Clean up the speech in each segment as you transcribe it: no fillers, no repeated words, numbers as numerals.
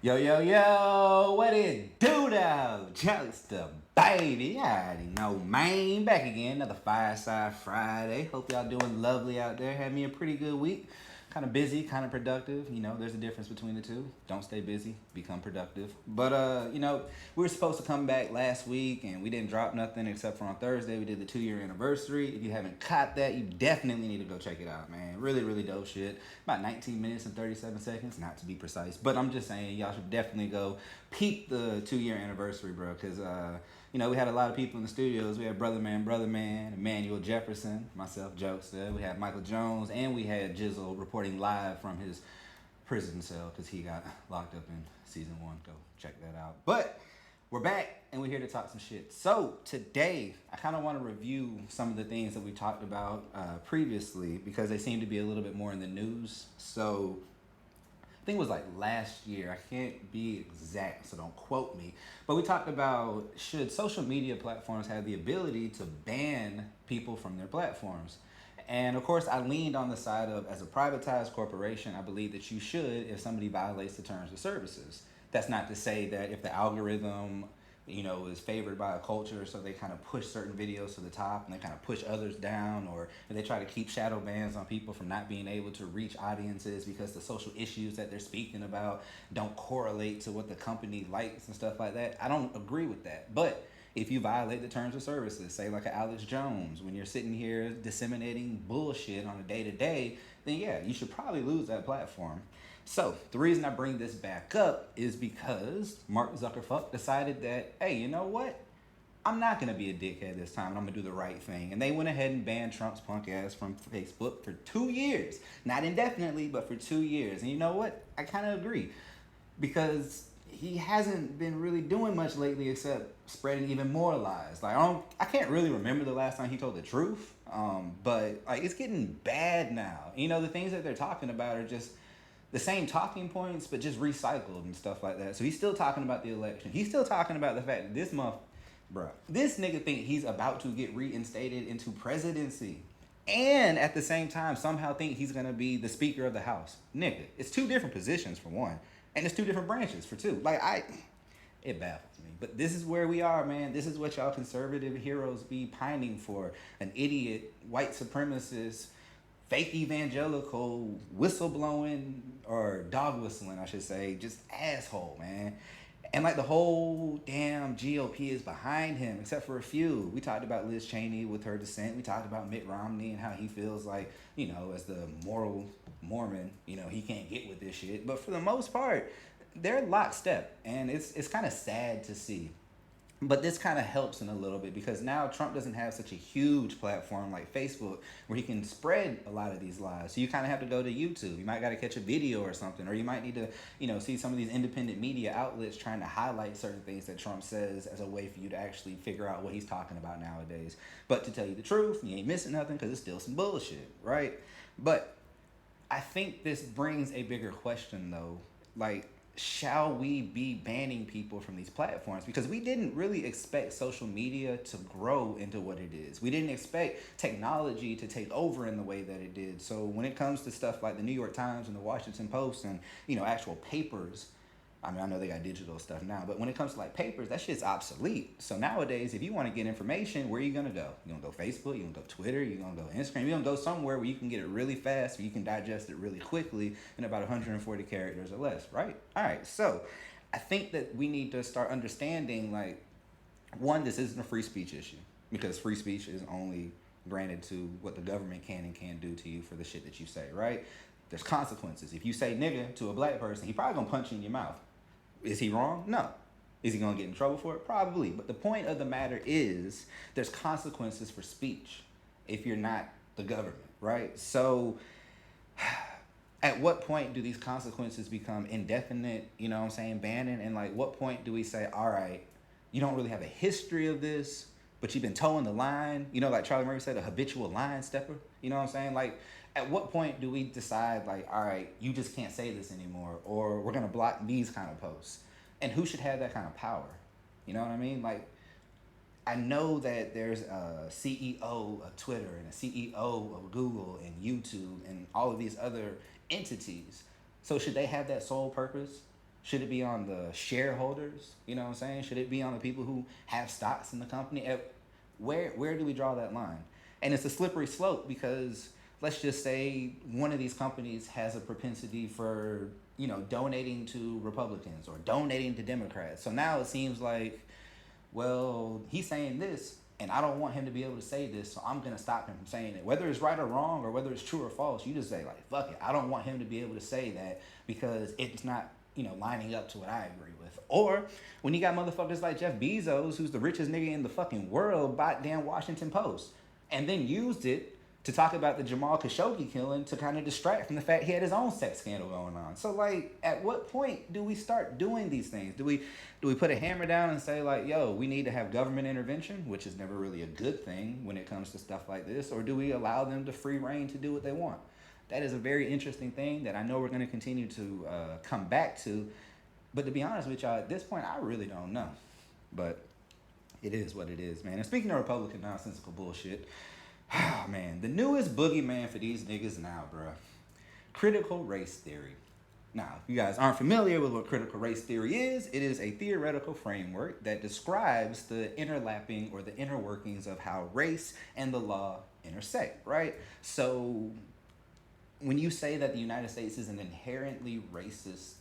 Yo, yo, yo, what it do though? Just the baby. I already know, man. Back again, another Fireside Friday. Hope y'all doing lovely out there. Had me a pretty good week. Kind of busy, kind of productive. There's a difference between the two. Don't stay busy, become productive. But we were supposed to come back last week and we didn't drop nothing except for on Thursday. We did the 2 year anniversary. If you haven't caught that, you definitely need to go check it out, man. Really, really dope shit. About 19 minutes and 37 seconds, not to be precise. But I'm just saying, y'all should definitely go peep the 2 year anniversary, bro. Because, we had a lot of people in the studios. We had Brother Man, Emmanuel Jefferson, myself, Jokester. We had Michael Jones, and we had Jizzle reporting live from his prison cell because he got locked up in season 1. Go check that out. But we're back and we're here to talk some shit. So today, I kind of want to review some of the things that we talked about previously because they seem to be a little bit more in the news. So I think it was like last year. I can't be exact, so don't quote me. But we talked about should social media platforms have the ability to ban people from their platforms. And of course, I leaned on the side of, as a privatized corporation, I believe that you should if somebody violates the terms of services. That's not to say that if the algorithm, is favored by a culture, so they kind of push certain videos to the top and they kind of push others down, or if they try to keep shadow bans on people from not being able to reach audiences because the social issues that they're speaking about don't correlate to what the company likes and stuff like that. I don't agree with that. But if you violate the terms of services, say like a Alex Jones, when you're sitting here disseminating bullshit on a day to day, then yeah, you should probably lose that platform. So the reason I bring this back up is because Mark Zuckerberg decided that, hey, you know what? I'm not gonna be a dickhead this time. I'm gonna do the right thing. And they went ahead and banned Trump's punk ass from Facebook for 2 years. Not indefinitely, but for 2 years. And you know what? I kind of agree because he hasn't been really doing much lately except spreading even more lies. Like I can't really remember the last time he told the truth. But like it's getting bad now. The things that they're talking about are just the same talking points, but just recycled and stuff like that. So he's still talking about the election. He's still talking about the fact that this nigga think he's about to get reinstated into presidency. And at the same time, somehow think he's gonna be the Speaker of the House. Nigga, it's two different positions for one. And it's two different branches for two. It baffles me. But this is where we are, man. This is what y'all conservative heroes be pining for. An idiot, white supremacist, fake evangelical, whistleblowing, or dog whistling, I should say, just asshole, man. And like the whole damn GOP is behind him, except for a few. We talked about Liz Cheney with her dissent. We talked about Mitt Romney and how he feels like, as the moral Mormon, he can't get with this shit. But for the most part, they're lockstep. And it's kind of sad to see. But this kind of helps in a little bit because now Trump doesn't have such a huge platform like Facebook where he can spread a lot of these lies. So you kind of have to go to YouTube. You might got to catch a video or something, or you might need to, see some of these independent media outlets trying to highlight certain things that Trump says as a way for you to actually figure out what he's talking about nowadays. But to tell you the truth, you ain't missing nothing because it's still some bullshit, right? But I think this brings a bigger question though. Like, shall we be banning people from these platforms? Because we didn't really expect social media to grow into what it is. We didn't expect technology to take over in the way that it did. So when it comes to stuff like the New York Times and the Washington Post and, actual papers, I know they got digital stuff now, but when it comes to like papers, that shit's obsolete. So nowadays, if you want to get information, where are you gonna go? You gonna go Facebook? You gonna go Twitter? You gonna go Instagram? You gonna go somewhere where you can get it really fast, where you can digest it really quickly in about 140 characters or less, right? All right. So I think that we need to start understanding, like, one, this isn't a free speech issue because free speech is only granted to what the government can and can't do to you for the shit that you say, right? There's consequences. If you say nigga to a black person, he probably gonna punch you in your mouth. Is he wrong? No. Is he going to get in trouble for it? Probably. But the point of the matter is there's consequences for speech if you're not the government, right? So at what point do these consequences become indefinite, banning? And like what point do we say, all right, you don't really have a history of this, but you've been towing the line, like Charlie Murray said, a habitual line stepper, Like, at what point do we decide, like, all right, you just can't say this anymore, or we're going to block these kind of posts? And who should have that kind of power? You know what I mean? Like, I know that there's a CEO of Twitter and a CEO of Google and YouTube and all of these other entities. So should they have that sole purpose? Should it be on the shareholders? You know what I'm saying? Should it be on the people who have stocks in the company? Where do we draw that line? And it's a slippery slope because let's just say one of these companies has a propensity for, donating to Republicans or donating to Democrats. So now it seems like, well, he's saying this and I don't want him to be able to say this, so I'm going to stop him from saying it. Whether it's right or wrong or whether it's true or false, you just say, like, fuck it. I don't want him to be able to say that because it's not, lining up to what I agree with. Or when you got motherfuckers like Jeff Bezos, who's the richest nigga in the fucking world, bought damn Washington Post and then used it to talk about the Jamal Khashoggi killing to kind of distract from the fact he had his own sex scandal going on. So, like, at what point do we start doing these things? Do we put a hammer down and say, like, yo, we need to have government intervention, which is never really a good thing when it comes to stuff like this, or do we allow them to free reign to do what they want? That is a very interesting thing that I know we're going to continue to come back to. But to be honest with y'all, at this point, I really don't know. But it is what it is, man. And speaking of Republican nonsensical bullshit, oh, man, the newest boogeyman for these niggas now, bruh. Critical race theory. Now, if you guys aren't familiar with what critical race theory is, it is a theoretical framework that describes the interlapping or the inner workings of how race and the law intersect, right? So when you say that the United States is an inherently racist,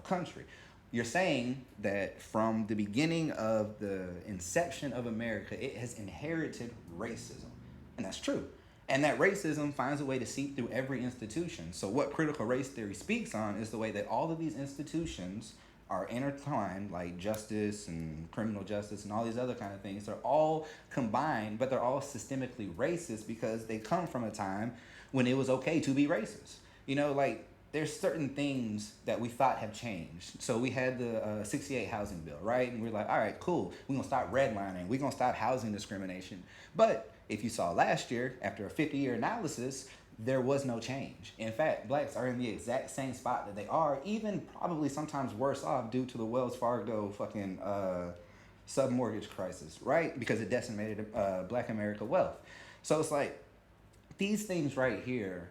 country, you're saying that from the beginning of the inception of America, it has inherited racism. And that's true. And that racism finds a way to seep through every institution. So what critical race theory speaks on is the way that all of these institutions are intertwined, like justice and criminal justice and all these other kind of things. They're all combined, but they're all systemically racist because they come from a time when it was okay to be racist. There's certain things that we thought have changed. So we had the 68 housing bill, right? And we're like, all right, cool. We're going to stop redlining. We're going to stop housing discrimination. But if you saw last year, after a 50-year analysis, there was no change. In fact, blacks are in the exact same spot that they are, even probably sometimes worse off due to the Wells Fargo fucking sub-mortgage crisis, right? Because it decimated black America wealth. So it's like, these things right here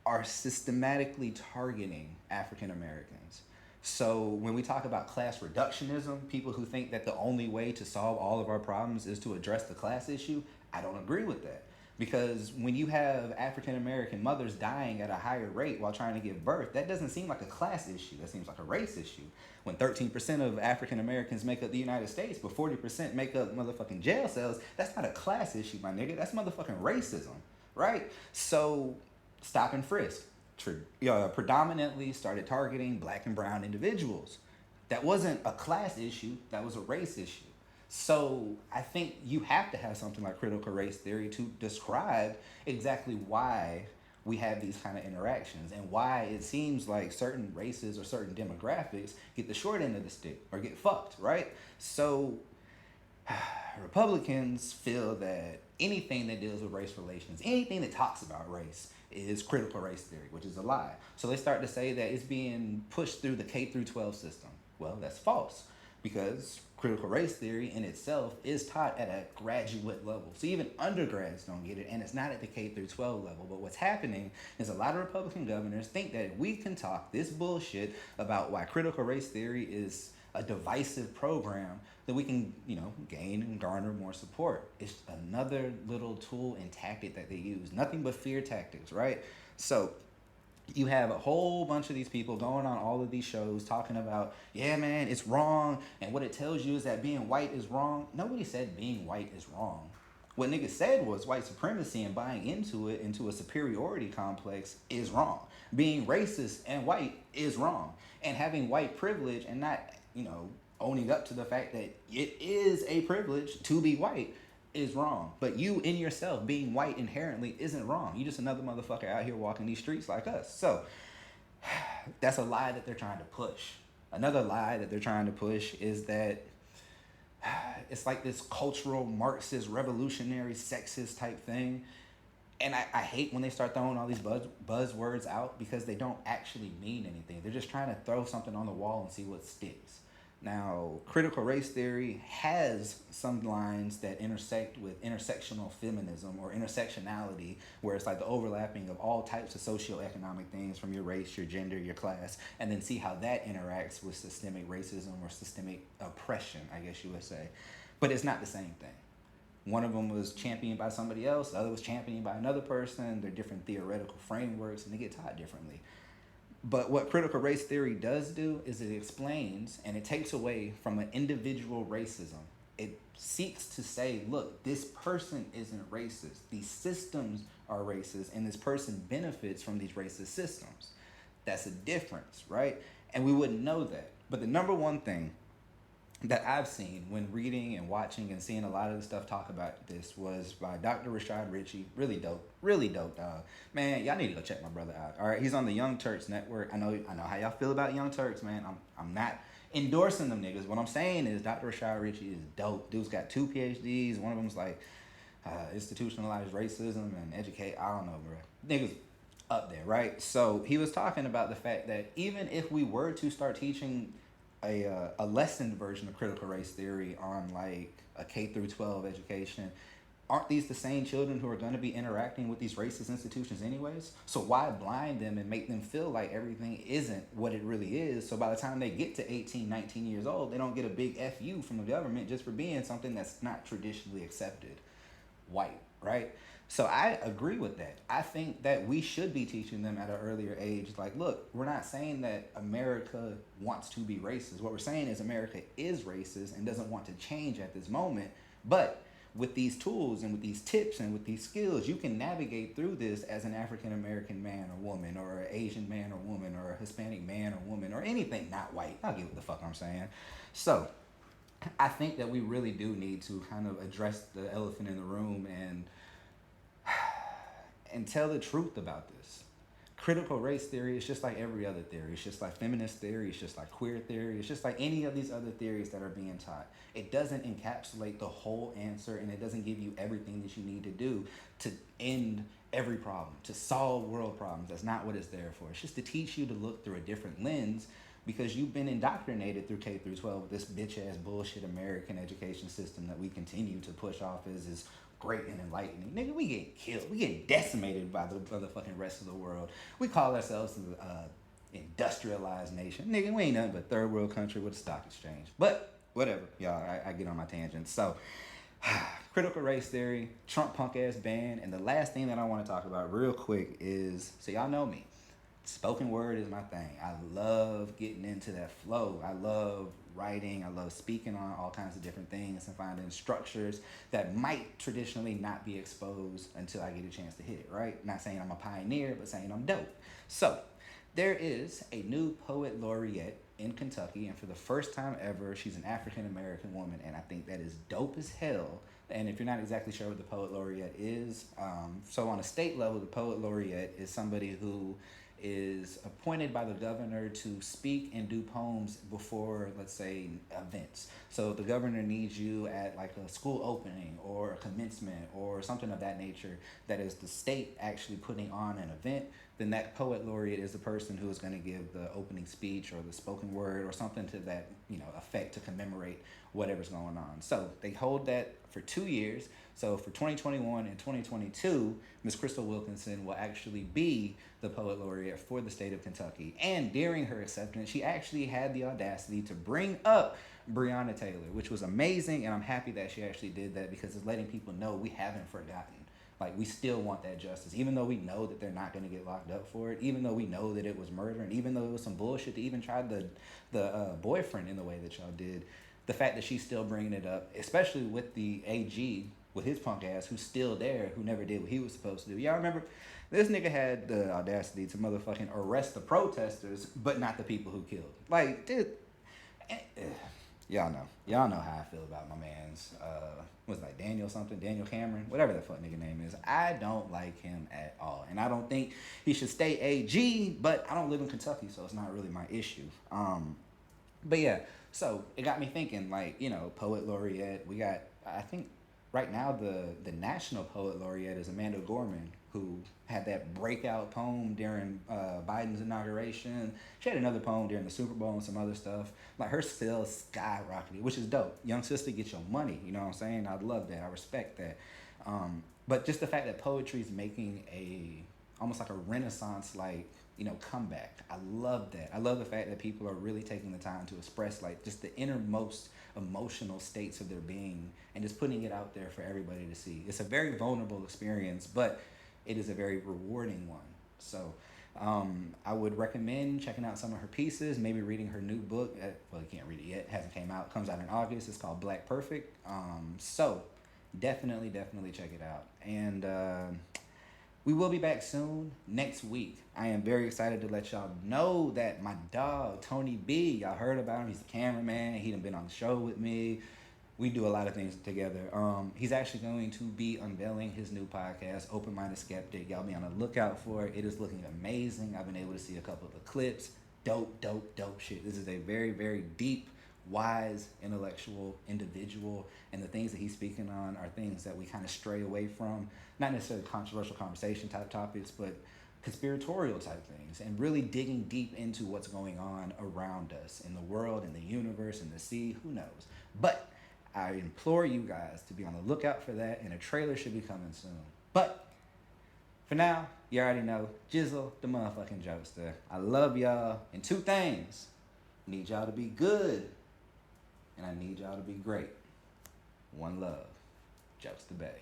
are systematically targeting African Americans. So when we talk about class reductionism, people who think that the only way to solve all of our problems is to address the class issue, I don't agree with that. Because when you have African American mothers dying at a higher rate while trying to give birth, that doesn't seem like a class issue. That seems like a race issue. When 13% of African Americans make up the United States, but 40% make up motherfucking jail cells, that's not a class issue, my nigga. That's motherfucking racism, right? So stop and frisk predominantly started targeting black and brown individuals. That wasn't a class issue, that was a race issue. So I think you have to have something like critical race theory to describe exactly why we have these kind of interactions and why it seems like certain races or certain demographics get the short end of the stick or get fucked, right? So Republicans feel that anything that deals with race relations, anything that talks about race, is critical race theory, which is a lie. So they start to say that it's being pushed through the K through 12 system. Well, that's false, because critical race theory in itself is taught at a graduate level. So even undergrads don't get it, and it's not at the K through 12 level. But what's happening is a lot of Republican governors think that if we can talk this bullshit about why critical race theory is a divisive program, that we can, gain and garner more support. It's another little tool and tactic that they use. Nothing but fear tactics, right? So you have a whole bunch of these people going on all of these shows talking about, yeah, man, it's wrong. And what it tells you is that being white is wrong. Nobody said being white is wrong. What niggas said was white supremacy and buying into it, into a superiority complex, is wrong. Being racist and white is wrong. And having white privilege and not, owning up to the fact that it is a privilege to be white is wrong. But you in yourself being white inherently isn't wrong. You just another motherfucker out here walking these streets like us. So that's a lie that they're trying to push. Another lie that they're trying to push is that it's like this cultural Marxist revolutionary sexist type thing. And I hate when they start throwing all these buzzwords out because they don't actually mean anything. They're just trying to throw something on the wall and see what sticks. Now, critical race theory has some lines that intersect with intersectional feminism or intersectionality, where it's like the overlapping of all types of socioeconomic things from your race, your gender, your class, and then see how that interacts with systemic racism or systemic oppression, I guess you would say. But it's not the same thing. One of them was championed by somebody else, the other was championed by another person. They're different theoretical frameworks and they get taught differently. But what critical race theory does do is it explains and it takes away from an individual racism. It seeks to say, look, this person isn't racist. These systems are racist, and this person benefits from these racist systems. That's a difference, right? And we wouldn't know that. But the number one thing that I've seen when reading and watching and seeing a lot of the stuff talk about this was by Dr. Rashad Ritchie. Really dope, dog. Man, y'all need to go check my brother out. All right, he's on the Young Turks Network. I know how y'all feel about Young Turks, man. I'm not endorsing them niggas. What I'm saying is Dr. Rashad Ritchie is dope. Dude's got 2 PhDs. One of them's like institutionalized racism and educate. I don't know, bro. Niggas up there, right? So he was talking about the fact that even if we were to start teaching a lessened version of critical race theory on like a K through 12 education, aren't these the same children who are going to be interacting with these racist institutions anyways? So why blind them and make them feel like everything isn't what it really is? So by the time they get to 18, 19 years old, they don't get a big FU from the government just for being something that's not traditionally accepted white, right? So I agree with that. I think that we should be teaching them at an earlier age, like, look, we're not saying that America wants to be racist. What we're saying is America is racist and doesn't want to change at this moment. But with these tools and with these tips and with these skills, you can navigate through this as an African American man or woman, or an Asian man or woman, or a Hispanic man or woman, or anything not white. I'll get what the fuck I'm saying. So I think that we really do need to kind of address the elephant in the room and tell the truth about this. Critical race theory is just like every other theory. It's just like feminist theory. It's just like queer theory. It's just like any of these other theories that are being taught. It doesn't encapsulate the whole answer, and it doesn't give you everything that you need to do to end every problem, to solve world problems. That's not what it's there for. It's just to teach you to look through a different lens, because you've been indoctrinated through K through 12, this bitch ass bullshit American education system that we continue to push off as is great and enlightening. Nigga, we get killed. We get decimated by the motherfucking rest of the world. We call ourselves an industrialized nation. Nigga, we ain't nothing but third world country with a stock exchange. But whatever, y'all, I get on my tangents. So, critical race theory, Trump punk ass ban, and the last thing that I want to talk about real quick is, so y'all know me. Spoken word is my thing. I love getting into that flow. I love writing. I love speaking on all kinds of different things and finding structures that might traditionally not be exposed until I get a chance to hit it, right? Not saying I'm a pioneer, but saying I'm dope. So there is a new poet laureate in Kentucky, and for the first time ever, she's an African American woman, and I think that is dope as hell. And if you're not exactly sure what the poet laureate is, so on a state level, the poet laureate is somebody who is appointed by the governor to speak and do poems before, let's say, events. So if the governor needs you at like a school opening or a commencement or something of that nature, that is the state actually putting on an event, then that poet laureate is the person who is going to give the opening speech or the spoken word or something to that, effect to commemorate whatever's going on. So they hold that for 2 years. So for 2021 and 2022, Miss Crystal Wilkinson will actually be the poet laureate for the state of Kentucky. And during her acceptance, she actually had the audacity to bring up Breonna Taylor, which was amazing. And I'm happy that she actually did that, because it's letting people know we haven't forgotten. Like, we still want that justice, even though we know that they're not going to get locked up for it, even though we know that it was murder, and even though it was some bullshit to even try the boyfriend in the way that y'all did. The fact that she's still bringing it up, especially with the AG, with his punk ass, who's still there, who never did what he was supposed to do. Y'all remember? This nigga had the audacity to motherfucking arrest the protesters, but not the people who killed. Like, dude, y'all know how I feel about my man's, what's it, like Daniel Cameron, whatever the fuck nigga name is. I don't like him at all, and I don't think he should stay AG, but I don't live in Kentucky, so it's not really my issue. But yeah, so it got me thinking, like, poet laureate, we got, I think right now the national poet laureate is Amanda Gorman, who had that breakout poem during Biden's inauguration. She had another poem during the Super Bowl and some other stuff. Like her sales skyrocketed, which is dope. Young sister, get your money. You know what I'm saying? I love that. I respect that. But just the fact that poetry is making a almost like a renaissance, like, comeback. I love that. I love the fact that people are really taking the time to express like just the innermost emotional states of their being and just putting it out there for everybody to see. It's a very vulnerable experience, but it is a very rewarding one. So I would recommend checking out some of her pieces, maybe reading her new book. Well, you can't read it yet. It hasn't came out. It comes out in August. It's called Black Perfect. So definitely check it out. And we will be back soon next week. I am very excited to let y'all know that my dog, Tony B, y'all heard about him. He's a cameraman. He done been on the show with me. We do a lot of things together. He's actually going to be unveiling his new podcast, Open Minded Skeptic. Y'all be on the lookout for it. It is looking amazing. I've been able to see a couple of the clips. Dope shit. This is a very, very deep, wise, intellectual individual, and the things that he's speaking on are things that we kind of stray away from. Not necessarily controversial conversation type topics, but conspiratorial type things, and really digging deep into what's going on around us in the world, in the universe, in the sea, who knows. But I implore you guys to be on the lookout for that, and a trailer should be coming soon. But for now, you already know, Jizzle, the motherfucking jokester. I love y'all, and two things. I need y'all to be good, and I need y'all to be great. One love. Jokes the Bay.